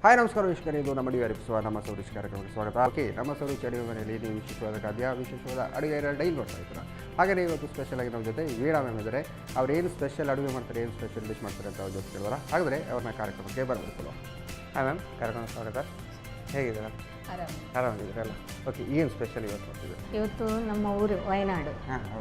Hi ನಮಸ್ಕಾರ ವೀಕ್ಷಕರೇ, ಇದು ನಮ್ಮ ಅಡುಗೆ ನಮ್ಮ ಸೌರಿಶ್ ಕಾರ್ಯಕ್ರಮಕ್ಕೆ ಸ್ವಾಗತ. ಓಕೆ, ನಮ್ಮ ಸೌರಿಶ್ ಅಡುಗೆ ಮನೆಯಲ್ಲಿ ನೀವು ವಿಶೇಷವಾದ ಖಾದ್ಯ, ವಿಶೇಷವಾದ ಅಡುಗೆ ಡೈಲಿ ನೋಡ್ತಾ ಇದ್ದೀರಾ. ಹಾಗೆಯೇ ಇವತ್ತು ಸ್ಪೆಷಲ್ ಆಗಿ ನಮ್ಮ ಜೊತೆ ವೀಣಾ ಮ್ಯಾಮ್ ಇದ್ದಾರೆ. ಅವ್ರು ಏನು ಸ್ಪೆಷಲ್ ಅಡುಗೆ ಮಾಡ್ತಾರೆ, ಏನು ಸ್ಪೆಷಲ್ ಡಿಶ್ ಮಾಡ್ತಾರೆ ಅಂತ ಅವ್ರ ಜೊತೆ ಕೇಳಿದಾರ. ಹಾಗಾದರೆ ಅವ್ರನ್ನ ಕಾರ್ಯಕ್ರಮಕ್ಕೆ ಬರಬೇಕು. ಹಾಯ್ ಮ್ಯಾಮ್, ಕಾರ್ಯಕ್ರಮಕ್ಕೆ ಸ್ವಾಗತ. ಹೇಗಿದ್ದೀರಾ? ಆರಾಮಾಗಿದ್ದೀರಲ್ಲ? ಓಕೆ, ಏನು ಸ್ಪೆಷಲ್ ಇವತ್ತು ಮಾಡ್ತಿದ್ದೀರಾ? ಇವತ್ತು ನಮ್ಮ ಊರು ವಯನಾಡು.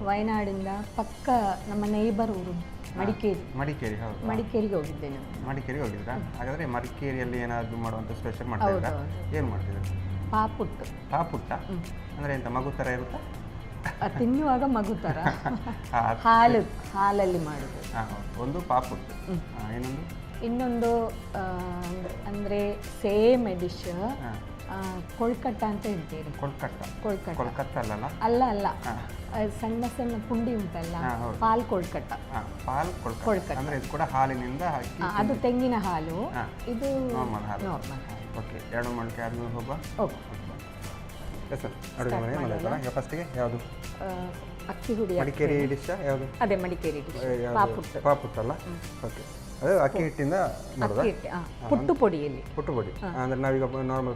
ವಯನಾಡಿಂದ ಪಕ್ಕ ನಮ್ಮ ನೇಬರ್ ಊರು ಮಡಿಕೇರಿ. ಮಡಿಕೇರಿ, ಹೌದು. ಮಡಿಕೇರಿಗೆ ಹೋಗಿದ್ದೆ ನಾನು. ಮಡಿಕೇರಿಗೆ ಹೋಗಿದ್ರಾ? ಹಾಗಾದರೆ ಮಡಿಕೇರಿಯಲ್ಲಿ ಏನಾದರೂ ಮಾಡುವಂಥ ಸ್ಪೆಷಲ್ ಮಾಡ್ತಿದ್ದೀರಾ? ಏನು ಮಾಡ್ತಿದ್ದೀರಾ? ಪಾಪುಟ್ಟು. ಪಾಪುಟ್ಟ ಅಂದರೆ ಎಂತ, ಮಗು ಥರ ಇರುತ್ತಾ? ತಿನ್ನುವಾಗ ಮಗು ಥರ ಹಾಲಲ್ಲಿ ಮಾಡೋದು. ಒಂದು ಪಾಪುಟ್ಟು, ಇನ್ನೊಂದು ಅಂದರೆ ಸೇಮ್ ಡಿಶ್ ಕೊಳ್ಕಟ್ಟ ಅಂತ ಹೇಳ್ತೀರಿ. ಕೊಳ್ಕಟ್ಟ ಅಲ್ಲ ಅಲ್ಲ, ಸಣ್ಣ ಸಣ್ಣ ಪುಂಡಿ ಉಂಟಲ್ಲ, ಪಾಲ್ ಕೊಳ್ಕಟ್ಟ. ಕೊಳ್ಕಟ್ಟ ಅಂದರೆ ಇದು ಕೂಡ ಹಾಲಿನಿಂದ ಹಾಕಿ, ಅದು ತೆಂಗಿನ ಹಾಲು, ಇದು ನಾರ್ಮಲ್ ಹಾಲು. ಓಕೆ, 2 ಮೊಳಕೆ ಆದ್ಮೇಲೆ ಹೋಗುವ. ಎಸ್ ಸರ್, ಅಡುಗೆ ಮನೆ ಮಾಡೋದಲ್ಲ. ಈಗ ಫಸ್ಟಿಗೆ ಯಾವುದು? ಅಕ್ಕಿ ಹುಡಿ. ಮಡಿಕೇರಿ ಡಿಶ್ ಯಾವುದು? ಅದೇ ಮಡಿಕೇರಿ ಡಿಶ್, ಪಾಪುಟ್ಟಲ್ಲ. ಓಕೆ, ಅದು ಅಕ್ಕಿ ಹಿಟ್ಟಿಂದ ಮಾಡೋದಾ? ಪುಟ್ಟು ಪೊಡಿಯಲ್ಲಿ. ಪುಟ್ಟು ಪುಡಿ ಅಂದರೆ ನಾವೀಗ ನಾರ್ಮಲ್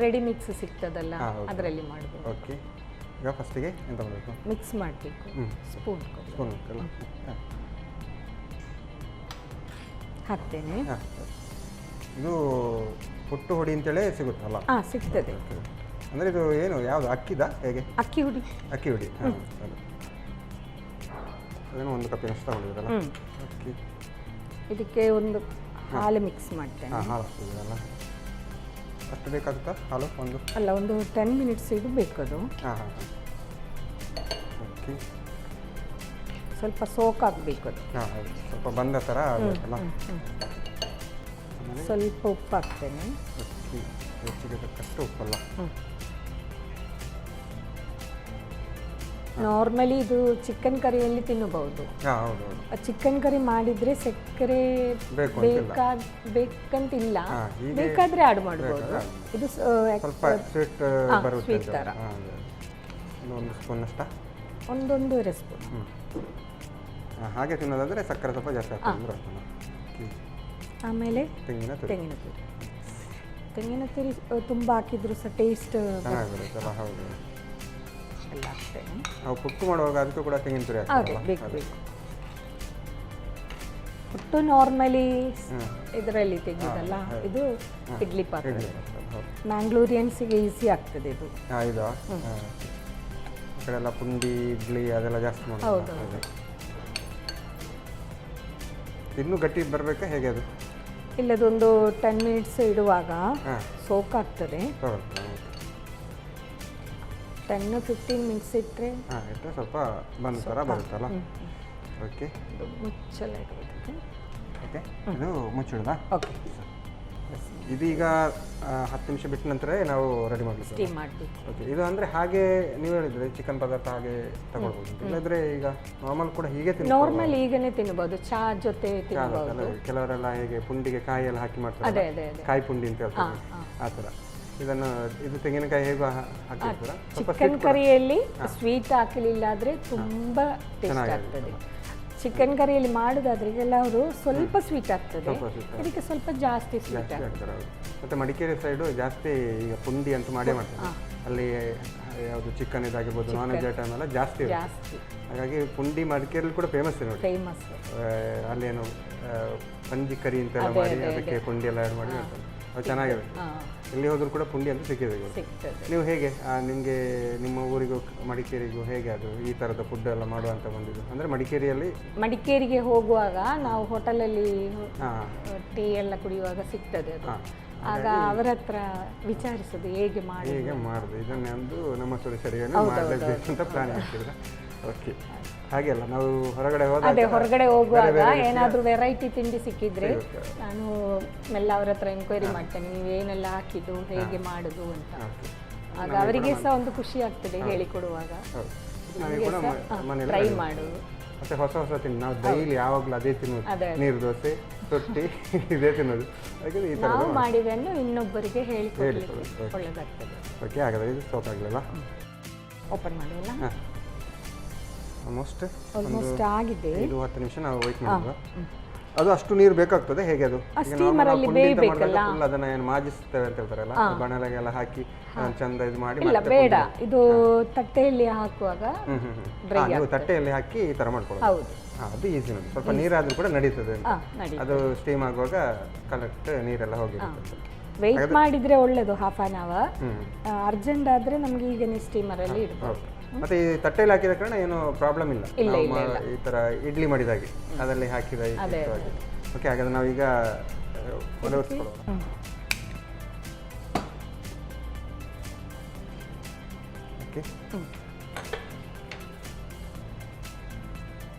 ರೆಡಿ ಮಿಕ್ಸ್ ಸಿಗ್ತದಲ್ಲ, ಅದರಲ್ಲಿ ಮಾಡಬಹುದು. ಓಕೆ, ಈಗ ಫಸ್ಟಿಗೆ ಎಂತ ಮಾಡಬೇಕು? ಮಿಕ್ಸ್ ಮಾಡಬೇಕು. ಸ್ಪೂನ್ ಅಲ್ಲ ಹಾಕ್ತೇನೆ. ಇದು ಪುಟ್ಟು ಹುಡಿ ಅಂತೇಳಿ ಸಿಗುತ್ತಲ್ಲ? ಸಿಗ್ತದೆ. ಅಂದರೆ ಇದು ಏನು, ಯಾವುದು ಅಕ್ಕಿದ ಹೇಗೆ? ಅಕ್ಕಿ ಹುಡಿ. ಅಕ್ಕಿ ಹುಡಿ, ಹಾಂ ಸರಿ. ಅದೇನೋ 1 ಕಪ್ಪಿನಷ್ಟು ತಗೊಂಡಿದ್ದೀರಲ್ಲ? ಅಕ್ಕಿ. ಇದಕ್ಕೆ ಒಂದು ಹಾಲು ಮಿಕ್ಸ್ ಮಾಡ್ತೇನೆ. ಹಾಲು ಹಾಕ್ತಿದ್ದೀರಲ್ಲ? ಅಷ್ಟು ಬೇಕಾಗುತ್ತಾ ಹಾಲು? ಒಂದು 10 ಮಿನಿಟ್ಸ್ ಇಡಬೇಕು ಅದು. ಓಕೆ, ಸ್ವಲ್ಪ ಸೋಕ್ ಆಗಬೇಕು ಅದು. ಹೌದು, ಸ್ವಲ್ಪ ಬಂದ ಥರ ಆಗಬೇಕಲ್ಲ. ಸ್ವಲ್ಪ ಉಪ್ಪು ಹಾಕ್ತೇನೆ. ರುಚಿಗೆ ತಕ್ಕಷ್ಟು ಉಪ್ಪಲ್ಲ. ನಾರ್ಮಲಿ ಇದು ಚಿಕನ್ ಕರಿಯಲ್ಲಿ ತಿನ್ನಬಹುದು. ಚಿಕನ್ ಕರಿ ಮಾಡಿದ್ರೆ ಸಕ್ಕರೆ ಬೇಕಂತಿಲ್ಲ, ಬೇಕಾದ್ರೆ ಆಡ್ ಮಾಡಬಹುದು. ಇದು ಸ್ವಲ್ಪ ಸ್ವೀಟ್ ತರ. ಒಂದು ಸ್ಪೂನ್ ಅಷ್ಟ, 1.5 ಸ್ಪೂನ್. ಹಾಗೆ ತಿನ್ನೋದಾದ್ರೆ ಸಕ್ಕರೆ ಸ್ವಲ್ಪ ಜಾಸ್ತಿ ಹಾಕ್ತಾರೆ. ಆಮೇಲೆ ತೆಂಗಿನ ತುರಿ ತುಂಬ ಹಾಕಿದ್ರು ಸಹ ಟೇಸ್ಟ್ ಚೆನ್ನಾಗಿರುತ್ತಲ್ಲ. ಹೌದು, ಎಲ್ಲ ಹಾಕ್ತೇನೆ. ನಾವು ಪುಟ್ಟು ಮಾಡುವಾಗ ಅದಕ್ಕೂ ಕೂಡ ತೆಂಗಿನ ತುರಿ ಬೇಕು. ಪುಟ್ಟು ನಾರ್ಮಲಿ ಇದರಲ್ಲಿ ತೆಗೆದಲ್ಲ, ಇದು ಇಡ್ಲಿ ಪಾತ್ರೆ. ಮ್ಯಾಂಗ್ಳೂರಿಯನ್ಸಿಗೆ ಈಸಿ ಆಗ್ತದೆ ಇದು. ಇದು ಈ ಕಡೆ ಎಲ್ಲ ಪುಂಡಿ ಇಡ್ಲಿ ಅದೆಲ್ಲ ಜಾಸ್ತಿ ಮಾಡೋದು. ಇನ್ನೂ ಗಟ್ಟಿ ಬರಬೇಕಾ ಹೇಗೆ ಅದು? ಇಲ್ಲದೊಂದು 10 ಮಿನಿಟ್ಸ್ ಇಡುವಾಗ ಸೋಕ್ ಆಗ್ತದೆ. 10-15 ಮಿನಿಟ್ಸ್ ಇಟ್ಟರೆ ಸ್ವಲ್ಪ ಬಂದ ಥರ ಬರುತ್ತಲ್ಲ. ಓಕೆ, ಮುಚ್ಚಳ ಇಡಬೇಕು. ಓಕೆ, ಇದು ಮುಚ್ಚಿಡೋದಾ? ಓಕೆ, ಇದೀಗ 10 ನಿಮಿಷ ಬಿಟ್ಟ ನಂತರ ನಾವು ರೆಡಿ ಮಾಡಬೇಕು. ಸ್ಟೀಮ್ ಮಾಡಬೇಕು. ಓಕೆ, ಇದು ಅಂದರೆ ಹಾಗೆ ನೀವು ಹೇಳಿದ್ರೆ ಚಿಕನ್ ಪದಾರ್ಥ ಹಾಗೆ ತಗೊಳ್ಬೋದು. ಇಲ್ಲದ್ರೆ ಈಗ ನಾರ್ಮಲ್ ಕೂಡ ಹೀಗೆ ನಾರ್ಮಲ್ ಈಗನೇ ತಿನ್ನಬಹುದು, ಚಹಾ ಜೊತೆ ತಿನ್ನಬಹುದು. ಕೆಲವರೆಲ್ಲ ಹೇಗೆ ಪುಂಡಿಗೆ ಕಾಯಿ ಎಲ್ಲ ಹಾಕಿ ಮಾಡ್ತಾರೆ, ಕಾಯಿ ಪುಂಡಿ ಅಂತ ಹೇಳ್ತಾರೆ, ಆ ಥರ. ಇದು ತೆಂಗಿನಕಾಯಿ ಹೇಗೂ ಹಾಕಿರ್ತೀರಾ? ಚಿಕನ್ ಕರಿಯಲ್ಲಿ ಸ್ವೀಟ್ ಹಾಕಲಿಲ್ಲ ಆದರೆ ತುಂಬ ಟೇಸ್ಟ್ ಆಗ್ತದೆ. ಚಿಕನ್ ಕರಿಯಲ್ಲಿ ಮಾಡೋದಾದ್ರೆ ಕೆಲವರು ಸ್ವಲ್ಪ ಸ್ವೀಟ್ ಆಗ್ತದೆ, ಇದಕ್ಕೆ ಸ್ವಲ್ಪ ಜಾಸ್ತಿ ಸ್ವೀಟ್ ಆಗ್ತದೆ. ಮತ್ತು ಮಡಿಕೇರಿ ಸೈಡು ಜಾಸ್ತಿ ಈಗ ಪುಂಡಿ ಅಂತ ಮಾಡೇ ಮಾಡ್ತಾರೆ. ಅಲ್ಲಿ ಯಾವುದು ಚಿಕನ್ ಇದಾಗಿರ್ಬೋದು, ನಾನ್ ವೆಜ್ ಐಟಮ್ ಎಲ್ಲ ಜಾಸ್ತಿ. ಹಾಗಾಗಿ ಪುಂಡಿ ಮಡಿಕೇರಿಯಲ್ಲಿ ಕೂಡ ಫೇಮಸ್ ಫೇಮಸ್. ಅಲ್ಲೇನು ಪಂಜಿ ಕರಿ ಅಂತೆಲ್ಲ ಮಾಡಿ ಅದಕ್ಕೆ ಪುಂಡಿ ಎಲ್ಲ ಆ್ಯಡ್ ಮಾಡಿ ಮಾಡ್ತಾರೆ. ಅದು ಚೆನ್ನಾಗಿರುತ್ತೆ. ಎಲ್ಲಿ ಹೋದರೂ ಕೂಡ ಪುಂಡಿ ಅಂತ ಸಿಕ್ಕಿದೆ. ನೀವು ಹೇಗೆ ನಿಮಗೆ ನಿಮ್ಮ ಊರಿಗೂ ಮಡಿಕೇರಿಗೂ ಹೇಗೆ ಅದು ಈ ಥರದ ಫುಡ್ ಎಲ್ಲ ಮಾಡುವಂತ ಬಂದಿದ್ದು? ಅಂದರೆ ಮಡಿಕೇರಿಗೆ ಹೋಗುವಾಗ ನಾವು ಹೋಟೆಲಲ್ಲಿ ಟೀ ಎಲ್ಲ ಕುಡಿಯುವಾಗ ಸಿಗ್ತದೆ ಅದು. ಆಗ ಅವರ ಹತ್ರ ವಿಚಾರಿಸೋದು ಹೇಗೆ ಮಾಡೋದು ಇದನ್ನೊಂದು ನಮ್ಮ ಸುರೇಶರಿಗೆ ಮಾಡಲೇಬೇಕು ಅಂತ ಪ್ಲಾನ್ ಆಗ್ತಿದ್ರೆ. ಓಕೆ, ಹಾಗೆಲ್ಲ ನಾವು ಹೊರಗಡೆ ಹೋಗುವಾಗ ಏನಾದರೂ ವೆರೈಟಿ ತಿಂಡಿ ಸಿಕ್ಕಿದ್ರೆ ನಾನು ಮೆಲ್ಲ ಅವ್ರ ಹತ್ರ ಎನ್ಕ್ವೈರಿ ಮಾಡ್ತೇನೆ, ನೀವೇನೆಲ್ಲ ಹಾಕಿದ್ದು, ಹೇಗೆ ಮಾಡೋದು ಅಂತ. ಆಗ ಅವರಿಗೆ ಸಹ ಒಂದು ಖುಷಿ ಆಗ್ತದೆ ಹೇಳಿಕೊಡುವಾಗ. ಟ್ರೈ ಮಾಡು. ಮತ್ತೆ ಹೊಸ ತಿಂಡಿ ನಾವು ಡೈಲಿ ಯಾವಾಗಲೂ ಅದೇ ತಿನ್ನೋದು, ನೀರು ದೋಸೆ, ರೊಟ್ಟಿ ಇದೇ ತಿನ್ನೋದು. ಹಾಗೆ ಈ ಥರ ನಾವು ಮಾಡಿದನ್ನು ಇನ್ನೊಬ್ಬರಿಗೆ ಹೇಳಿಕೊಡ್ಲಿಕ್ಕೆ ಒಳ್ಳೆದಾಗ್ತದೆ. ಓಕೆ, ಹಾಗಾದರೆ ಇದು ಸೋಪ್ ಆಗಲಿಲ್ಲ, ಓಪನ್ ಮಾಡುವಲ್ಲ. ಆಲ್ಮೋಸ್ಟ್ ಆಗಿದೆ. 5-10 ನಿಮಿಷ ನಾವು ವೆಯ್ಟ್ ಮಾಡುವ. ಅದು ಅಷ್ಟು ನೀರು ಬೇಕಾಗ್ತದೆ ಹೇಗೆ ಅದು steamer ಅಲ್ಲಿ ಬೇಯಬೇಕಲ್ಲ. ಫುಲ್ ಅದನ್ನ ಏನು ಮಾಜಿಸ್ತೇವೆ ಅಂತ ಹೇಳ್ತಾರಲ್ಲ ಬಾಣಲೆಗೆಲ್ಲ ಹಾಕಿ ಚಂದ ಇದು ಮಾಡಿ ಇಲ್ಲ ಬೇಡ, ಇದು ತಟ್ಟೆಯಲ್ಲಿ ಹಾಕುವಾಗ ನೀವು ತಟ್ಟೆಯಲ್ಲಿ ಹಾಕಿ ಈ ತರ ಮಾಡ್ಕೊಳ್ಳೋದು. ಹೌದು, ಅದು ಈಸಿ ನೋಡಿ, ಸ್ವಲ್ಪ ನೀರಾದ್ರೂ ಕೂಡ ನಡೀತದೆ ಅಂತ. ನಡಿ. ಅದು ಸ್ಟೀಮ್ ಆಗುವಾಗ ಕರೆಕ್ಟ್ ನೀರೆಲ್ಲ ಹೋಗಿರುತ್ತೆ. ವೆಯ್ಟ್ ಮಾಡಿದ್ರೆ ಒಳ್ಳೇದು, ಹಾಫ್ ಆನ್ ಅವರ್. ಅರ್ಜೆಂಟ್ ಆದ್ರೆ ನಮಗೆ ಈಗ ಸ್ಟೀಮರ್ ಅಲ್ಲಿ ಇಡ್ಬೋದು. ಮತ್ತೆ ಈ ತಟ್ಟೆಯಲ್ಲಿ ಹಾಕಿದ ಕಾರಣ ಏನು ಪ್ರಾಬ್ಲಮ್ ಇಲ್ಲ. ಈ ತರ ಇಡ್ಲಿ ಮಾಡಿದಾಗೆ ಅದರಲ್ಲಿ ಹಾಕಿದ ಓಕೆ. ಹಾಗಾದ್ರೆ ನಾವೀಗ ಒಲೆ ಒರೆಸ್ಕೊಳ್ಳೋಣ. ಓಕೆ,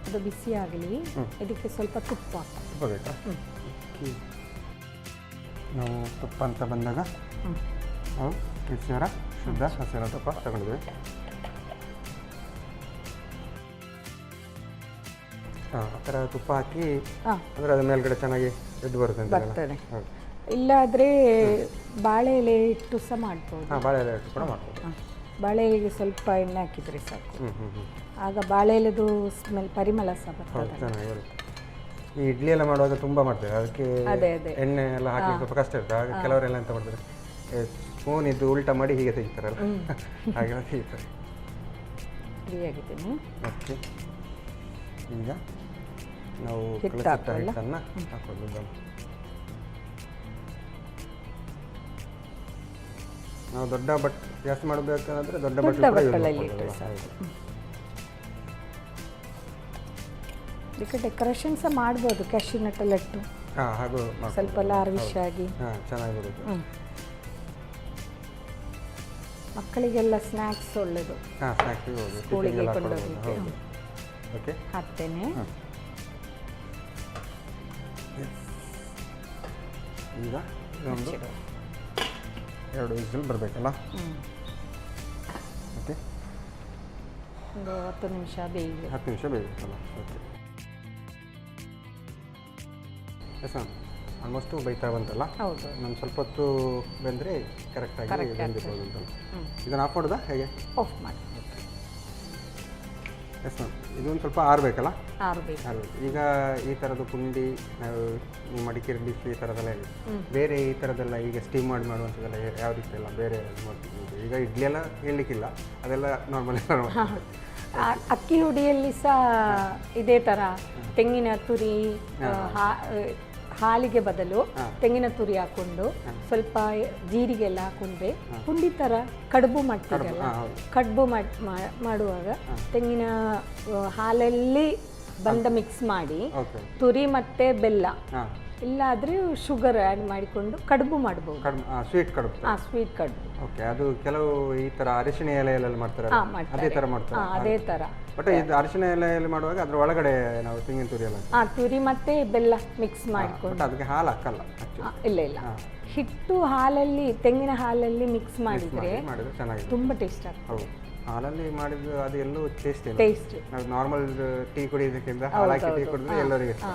ಅದು ಬಿಸಿ ಆಗಲಿ. ಇದಕ್ಕೆ ಸ್ವಲ್ಪ ತುಪ್ಪ ಬೇಕಾ? ನಾವು ತುಪ್ಪ ಅಂತ ಬಂದಾಗ ನಾವು ಕಿಚ್ಚರ ಶುದ್ಧ ಹಸಿರ ತುಪ್ಪ ತಗೊಂಡಿದ್ವಿ. ಆ ಥರ ತುಪ್ಪ ಹಾಕಿ ಅಂದರೆ ಅದ್ರ ಮೇಲ್ಗಡೆ ಚೆನ್ನಾಗಿ ಎದ್ದು ಬರುತ್ತೆ ಬರ್ತದೆ. ಇಲ್ಲಾದರೆ ಬಾಳೆ ಎಲೆ ಇಟ್ಟು ಸಹ ಮಾಡ್ಬೋದು. ಬಾಳೆ ಎಲೆ ಇಟ್ಟು ಕೂಡ ಮಾಡ್ಬೋದು. ಬಾಳೆ ಎಲೆಗೆ ಸ್ವಲ್ಪ ಎಣ್ಣೆ ಹಾಕಿದರೆ ಸಾಕು, ಆಗ ಬಾಳೆ ಎಲೆದು ಸ್ಮೆಲ್ ಪರಿಮಳ ಸಹ ಬರ್ತದೆ. ಚೆನ್ನಾಗಿರುತ್ತೆ. ಈ ಇಡ್ಲಿ ಎಲ್ಲ ಮಾಡುವಾಗ ತುಂಬ ಮಾಡ್ತಾರೆ, ಅದಕ್ಕೆ ಎಣ್ಣೆ ಎಲ್ಲ ಹಾಕಿ ಸ್ವಲ್ಪ ಕಷ್ಟ ಇರುತ್ತೆ. ಆಗ ಕೆಲವರೆಲ್ಲ ಎಂತ ಮಾಡ್ತಾರೆ, ಸ್ಪೂನ್ ಇದ್ದು ಉಲ್ಟಾ ಮಾಡಿ ಹೀಗೆ ತೆಗಿತಾರಲ್ಲ, ಹಾಗೆಲ್ಲ ತೆಗಿತಾರೆ. ಫ್ರೀಯಾಗಿದ್ದೀನಿ. ಓಕೆ, ಈಗ ನಾವು ಹಿಟ್ಟನ್ನು ಹಾಕೋದು. ನಾವು ದೊಡ್ಡ ಬಟ್ ಜಾಸ್ತಿ ಮಾಡಬೇಕಂದ್ರೆ ದೊಡ್ಡ ಬಟ್ಟಲಲ್ಲಿ ಇದಕ್ಕೆ ಡೆಕೋರೇಷನ್ ಸಹ ಮಾಡ್ಬೋದು, ಕ್ಯಾಶ್ಯೂ ನಟ್ ಎಲ್ಲ ಇಟ್ಟು ಹಾಗೂ ಸ್ವಲ್ಪ ಲಾರ್ವಿಶ್ ಆಗಿ ಚೆನ್ನಾಗಿರುತ್ತೆ. ಮಕ್ಕಳಿಗೆಲ್ಲ ಸ್ನ್ಯಾಕ್ಸ್ ಒಳ್ಳೆಯದು, ಸ್ಕೂಲಿಗೆ ಕೊಂಡೋಗ್ಲಿಕ್ಕೆ. ಓಕೆ, ಹಾಕ್ತೇನೆ. ಈಗ ಒಂದು 2 ವಿಸಿಲ್ ಬರಬೇಕಲ್ಲ. ಓಕೆ, ಒಂದು 10 ನಿಮಿಷ ಬೇಯಲಿ. 10 ನಿಮಿಷ ಬೇಯಬೇಕಲ್ಲ. ಓಕೆ, ಎಸ್ ಮ್ಯಾಮ್, ಆಲ್ಮೋಸ್ಟು ಬೈತಾ ಬಂತಲ್ಲ. ಹೌದು, ನಾನು ಸ್ವಲ್ಪ ಹೊತ್ತು ಬೆಂದರೆ ಕರೆಕ್ಟಾಗಿ ಬೆಂದಿರ್ಬೋದು ಅಂತಲ್ಲ. ಇದನ್ನು ಆಫ್ ಮಾಡೋದಾ ಹೇಗೆ? ಆಫ್ ಮಾಡಿ. ಎಸ್ ಮ್ಯಾಮ್, ಇದೊಂದು ಸ್ವಲ್ಪ ಆರಬೇಕಲ್ಲ. ಆರಬೇಕು. ಈಗ ಈ ಥರದ್ದು ಪುಂಡಿ, ಮಡಿಕೇರಿ ಡಿಶ್ ಈ ಥರದ್ದೆಲ್ಲ ಇದೆ. ಬೇರೆ ಈ ಥರದ್ದೆಲ್ಲ ಈಗ ಸ್ಟೀಮ್ ಮಾಡಿ ಮಾಡುವಂಥದ್ದೆಲ್ಲ ಯಾವ ರೀತಿ ಎಲ್ಲ ಬೇರೆ ಮಾಡ್ತೀವಿ? ಈಗ ಇಡ್ಲಿ ಎಲ್ಲ ಹೇಳಲಿಕ್ಕಿಲ್ಲ, ಅದೆಲ್ಲ ನಾರ್ಮಲ್. ಅಕ್ಕಿ ಹುಡಿಯಲ್ಲಿ ಸಹ ಇದೇ ಥರ ತೆಂಗಿನ ತುರಿ, ಹಾಲಿಗೆ ಬದಲು ತೆಂಗಿನ ತುರಿ ಹಾಕೊಂಡು ಸ್ವಲ್ಪ ಜೀರಿಗೆ ಎಲ್ಲ ಹಾಕೊಂಡ್ರೆ ಪುಂಡಿ ಥರ ಕಡುಬು ಮಾಡ್ತೀರಲ್ಲ, ಕಡುಬು ಮಾಡುವಾಗ ತೆಂಗಿನ ಹಾಲಲ್ಲಿ ಬಂದ ಮಿಕ್ಸ್ ಮಾಡಿ ತುರಿ ಮತ್ತು ಬೆಲ್ಲ, ಇಲ್ಲಾದರೆ ಶುಗರ್ ಆ್ಯಡ್ ಮಾಡಿಕೊಂಡು ಕಡುಬು ಮಾಡ್ಬೋದು. ಸ್ವೀಟ್ ಕಡುಬು. ಸ್ವೀಟ್ ಕಡುಬು. ಓಕೆ, ಅದು ಕೆಲವು ಈ ಥರ ಅರಿಶಿನ ಎಲೆಯಲ್ಲಿ ಮಾಡ್ತಾರೆ, ಅದೇ ಥರ ಮಾಡ್ತಾರೆ. ಅದೇ ಥರ. ಬಟ್ ಇದು ಅರಿಶಿನ ಎಲೆಯಲ್ಲಿ ಮಾಡುವಾಗ ಅದ್ರ ಒಳಗಡೆ ನಾವು ತೆಂಗಿನ ತುರಿ ಎಲ್ಲ ತುರಿ ಮತ್ತೆ ಬೆಲ್ಲ ಮಿಕ್ಸ್ ಮಾಡಿಕೊಂಡು. ಅದಕ್ಕೆ ಹಾಲು ಹಾಕಲ್ಲ? ಇಲ್ಲ ಇಲ್ಲ, ಹಿಟ್ಟು ಹಾಲಲ್ಲಿ, ತೆಂಗಿನ ಹಾಲಲ್ಲಿ ಮಿಕ್ಸ್ ಮಾಡಿದರೆ ಚೆನ್ನಾಗಿ ತುಂಬ ಟೇಸ್ಟ್ ಆಗ್ತದೆ. ಹೌದು, ಹಾಲಲ್ಲಿ ಮಾಡಿದ್ದು ಅದು ಎಲ್ಲೂ ಟೇಸ್ಟ್ ಇಲ್ಲ. ಟೇಸ್ಟ್ ನಾವು ನಾರ್ಮಲ್ ಟೀ ಕುಡಿಯೋದಕ್ಕಿಂತ ಹಾಲಾಕಿ ಟೀ ಕುಡಿದ್ರೆ ಎಲ್ಲರಿಗೆ ಇಷ್ಟ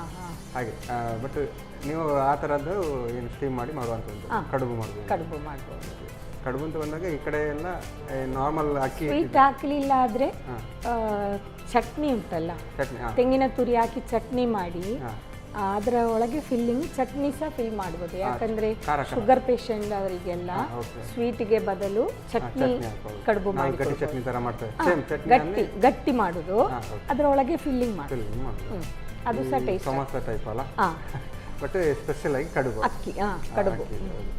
ಹಾಗೆ. ಬಟ್ ನೀವು ಆ ಥರದ್ದು ಏನು ಸ್ಟೀಮ್ ಮಾಡಿ ಮಾಡುವಂಥದ್ದು ಕಡುಬು ಮಾಡ್ಬೋದು. ಕಡುಬು ಮಾಡ್ಬೋದು. ಕಡುಬು ಅಂತ ಬಂದಾಗ ಈ ಕಡೆ ಎಲ್ಲ ನಾರ್ಮಲ್ ಅಕ್ಕಿ ಸ್ವೀಟ್ ಹಾಕಲಿಲ್ಲ ಆದರೆ ಚಟ್ನಿ ಉಂಟಲ್ಲ, ತೆಂಗಿನ ತುರಿ ಹಾಕಿ ಚಟ್ನಿ ಮಾಡಿ ಅದರ ಒಳಗೆ ಫಿಲ್ಲಿಂಗ್ ಚಟ್ನಿ ಸಹ ಫಿಲ್ ಮಾಡ್ಬೋದು. ಯಾಕಂದ್ರೆ ಶುಗರ್ ಪೇಷಂಟ್ ಅವರಿಗೆಲ್ಲ ಸ್ವೀಟಿಗೆ ಬದಲು ಚಟ್ನಿ ಕಡುಬು ಮಾಡಿ ಗಟ್ಟಿ ಮಾಡುದು, ಅದರೊಳಗೆ ಫಿಲ್ಲಿಂಗ್ ಮಾಡೋದು. ಅದು ಸಹ ಟೇಸ್ಟ್ ಸಮೋಸ ಟೈಪ್ ಅಲ್ಲ, ಬಟ್ ಸ್ಪೆಷಲ್ ಆಗಿ ಕಡುಬು, ಅಕ್ಕಿ ಕಡುಬು,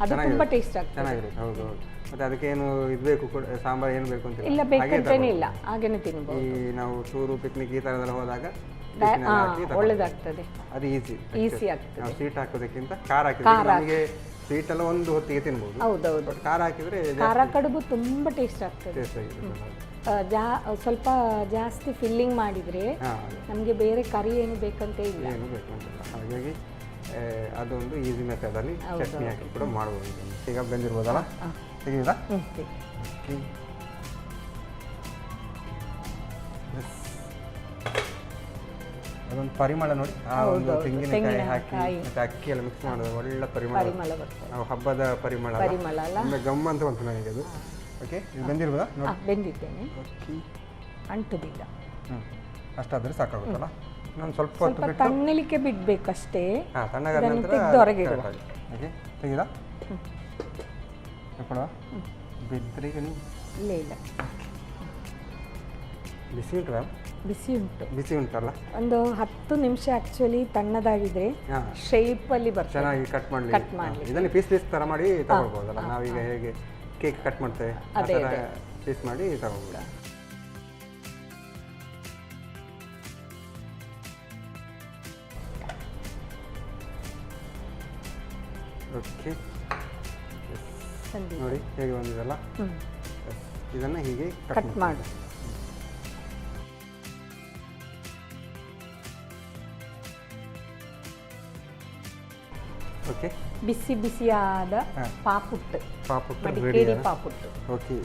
ಅದು ತುಂಬಾ ಟೇಸ್ಟ್ ಆಗ್ತದೆ. ಚೆನ್ನಾಗಿರುತ್ತೆ. ಹೌದು, ಮತ್ತೆ ಅದಕ್ಕೆ ಏನು ಇದು ಬೇಕು, ಸಾಂಬಾರು ಏನು ಬೇಕು ಅಂತ ಇಲ್ಲ, ಬೇಕಂತೇನೆ ಇಲ್ಲ, ಹಾಗೇನೆ ತಿನ್ಬೋದು. ಈ ನಾವು ಟೂರು ಪಿಕ್ನಿಕ್ ಈ ಥರದೆಲ್ಲ ಹೋದಾಗ ಒಳ್ಳೇದಾಗ್ತದೆ, ಅದು ಈಸಿ ನಾವು ಸ್ವೀಟ್ ಹಾಕೋದಕ್ಕಿಂತ ಖಾರ ಹಾಕಿದ್ರೆ ನಮಗೆ ಸ್ವೀಟ್ ಎಲ್ಲ ಒಂದು ಹೊತ್ತಿಗೆ ತಿನ್ಬೋದು. ಹೌದೌದು, ಖಾರ ಹಾಕಿದ್ರೆ ಖಾರ ಕಡುಬು ತುಂಬಾ ಟೇಸ್ಟ್ ಆಗ್ತದೆ. ಟೇಸ್ಟ್ ಆಗಿದೆ. ಸ್ವಲ್ಪ ಜಾಸ್ತಿ ಫಿಲ್ಲಿಂಗ್ ಮಾಡಿದರೆ ನಮಗೆ ಬೇರೆ ಕರಿ ಏನು ಬೇಕಂತ ಇಲ್ಲ. ಏನು ಬೇಕಂತಿಲ್ಲ, ಹಾಗಾಗಿ ಅದೊಂದು ಈಸಿ ಮೆಥಡಲ್ಲಿ ಚಟ್ನಿ ಹಾಕಿ ಕೂಡ ಮಾಡ್ಬೋದು. ಈಗ ಬೆಂದಿರ್ಬೋದಲ್ಲ, ತೆಗಿದ ಅದೊಂದು ಪರಿಮಳ ನೋಡಿ, ಆ ಒಂದು ತೆಂಗಿನಕಾಯಿ ಹಾಕಿ ಮತ್ತೆ ಅಕ್ಕಿ ಎಲ್ಲ ಮಿಕ್ಸ್ ಮಾಡೋದು ಒಳ್ಳೆ ಪರಿಮಳ ಬರ್ತದೆ. ನಾವು ಹಬ್ಬದ ಪರಿಮಳ ಒಮ್ಮೆ ಗಮ್ ಅಂತ ಬಂತು ನನಗೆ ಅದು. ಓಕೆ, ಇದು ಬೆಂದಿರ್ಬೋದಾ? ಬೆಂದಿದ್ದೇನೆ, ಅಂಟುದಿಲ್ಲ. ಅಷ್ಟಾದರೆ ಸಾಕಾಗುತ್ತಲ್ಲ. ನಾನು ಸ್ವಲ್ಪ ಸ್ವಲ್ಪ ತಣ್ಣಲಿಕ್ಕೆ ಬಿಡಬೇಕಷ್ಟೇ. ಹಾಂ, ತಣ್ಣಗಾದ ನಂತರ ತೆಗೆದು ಹೊರಗೆ ಇಡುವ. ಹಾಗೆ ತೆಗೆದ ಕೊಡುವ ಬಿದ್ದರೆ ಈಗ ನೀವು ಇಲ್ಲ ಇಲ್ಲ, ಬಿಸಿ ಉಂಟು ಮ್ಯಾಮ್? ಬಿಸಿ ಉಂಟು. ಬಿಸಿ ಉಂಟಲ್ಲ, ಒಂದು 10 ನಿಮಿಷ ಆ್ಯಕ್ಚುಲಿ ತಣ್ಣದಾಗಿದ್ರೆ ಹಾಂ, ಶೇಪಲ್ಲಿ ಬರ್ತದೆ. ಚೆನ್ನಾಗಿ ಕಟ್ ಮಾಡಲಿ. ಇದನ್ನು ಪೀಸ್ ಥರ ಮಾಡಿ ತಗೊಳ್ಬೋದಲ್ಲ, ನಾವೀಗ ಹೇಗೆ ಕೇಕ್ ಕಟ್ ಮಾಡ್ತೇವೆ ಆ ಥರ ಪೀಸ್ ಮಾಡಿ ತಗೊಳ್ಬೋದು. ಓಕೆ, ನೋಡಿ ಹೇಗೆ ಬಂದಿದೆಲ್ಲ. ಇದನ್ನು ಹೀಗೆ ಕಟ್ ಮಾಡು. ಓಕೆ, ಬಿಸಿ ಬಿಸಿಯಾದ ಪಾಪುಟ್ಟು, ರೆಡಿ. ಮಡಿಕೇರಿ ಪಾಪುಟ್ಟು. ಓಕೆ,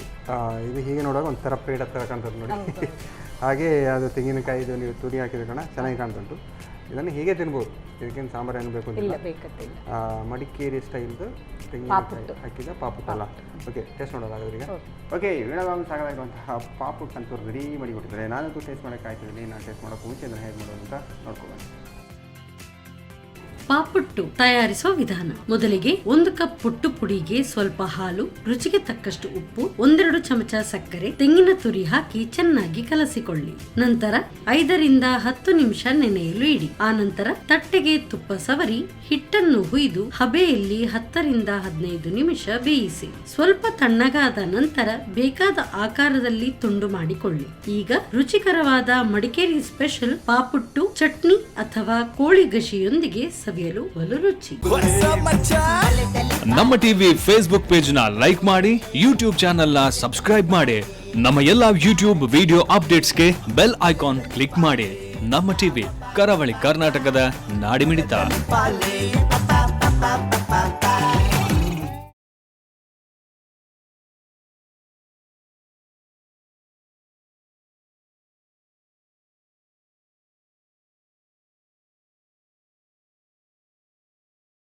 ಇದು ಹೀಗೆ ನೋಡುವಾಗ ಒಂಥರ ಪೇಡ ಥರ ಕಾಣ್ತದೆ ನೋಡಿ. ಹಾಗೆ ಅದು ತೆಂಗಿನಕಾಯಿದು ನೀವು ತುರಿ ಹಾಕಿದ ಕಣ ಚೆನ್ನಾಗಿ ಕಾಣ್ತುಂಟು. ಇದನ್ನು ಹೀಗೆ ತಿನ್ಬೋದು, ಇದಕ್ಕೇನು ಸಾಂಬಾರು ಏನು ಬೇಕು ಇಲ್ಲ, ಬೇಕತ್ತಿಲ್ಲ. ಮಡಿಕೇರಿ ಸ್ಟೈಲ್ದು ತೆಂಗಿನಕಾಯಿ ಹಾಕಿದ ಪಾಪುಟ್ ಅಲ್ಲ. ಓಕೆ, ಟೇಸ್ಟ್ ನೋಡೋಲ್ಲ ಅವರಿಗೆ. ಓಕೆ, ವೀಣಾಮ್ಯಾಮ್ ಸಾಕಾಗುವಂತಹ ಪಾಪುಟ್ ಅಂತೂ ರೆಡಿ ಮಾಡಿಕೊಟ್ಟಿದ್ದಾರೆ. ನಾನಂತೂ ಟೇಸ್ಟ್ ಮಾಡೋಕ್ಕೆ ಆಯ್ತಿದ್ದೀನಿ. ನಾನು ಟೇಸ್ಟ್ ಮಾಡೋಕ್ಕೆ ಮುಂಚೆ ಅದನ್ನು ಹೇಗೆ ಮಾಡೋದು ಅಂತ ನೋಡ್ಕೊಳ್ಳೋಣ. ಪಾಪುಟ್ಟು ತಯಾರಿಸುವ ವಿಧಾನ. ಮೊದಲಿಗೆ 1 ಕಪ್ ಪುಟ್ಟು ಪುಡಿಗೆ ಸ್ವಲ್ಪ ಹಾಲು, ರುಚಿಗೆ ತಕ್ಕಷ್ಟು ಉಪ್ಪು, 1-2 ಚಮಚ ಸಕ್ಕರೆ, ತೆಂಗಿನ ತುರಿ ಹಾಕಿ ಚೆನ್ನಾಗಿ ಕಲಸಿಕೊಳ್ಳಿ. ನಂತರ 5 ರಿಂದ 10 ನಿಮಿಷ ನೆನೆಯಲು ಇಡಿ. ಆ ನಂತರ ತಟ್ಟೆಗೆ ತುಪ್ಪ ಸವರಿ ಹಿಟ್ಟನ್ನು ಹುಯ್ದು ಹಬೆಯಲ್ಲಿ 10 ರಿಂದ 15 ನಿಮಿಷ ಬೇಯಿಸಿ. ಸ್ವಲ್ಪ ತಣ್ಣಗಾದ ನಂತರ ಬೇಕಾದ ಆಕಾರದಲ್ಲಿ ತುಂಡು ಮಾಡಿಕೊಳ್ಳಿ. ಈಗ ರುಚಿಕರವಾದ ಮಡಿಕೇರಿ ಸ್ಪೆಷಲ್ ಪಾಪುಟ್ಟು ಚಟ್ನಿ ಅಥವಾ ಕೋಳಿ ಗಶಿಯೊಂದಿಗೆ ಸವಿಯಲು ಬಲು ರುಚಿ. ನಮ್ಮ ಟಿವಿ ಫೇಸ್ಬುಕ್ ಪೇಜ್ ನ ಲೈಕ್ ಮಾಡಿ, ಯೂಟ್ಯೂಬ್ ಚಾನೆಲ್ ನ ಸಬ್ಸ್ಕ್ರೈಬ್ ಮಾಡಿ. ನಮ್ಮ ಎಲ್ಲಾ ಯೂಟ್ಯೂಬ್ ವಿಡಿಯೋ ಅಪ್ಡೇಟ್ಸ್ಗೆ ಬೆಲ್ ಐಕಾನ್ ಕ್ಲಿಕ್ ಮಾಡಿ. ನಮ್ಮ ಟಿವಿ, ಕರಾವಳಿ ಕರ್ನಾಟಕದ ನಾಡಿಮಿಡಿತ.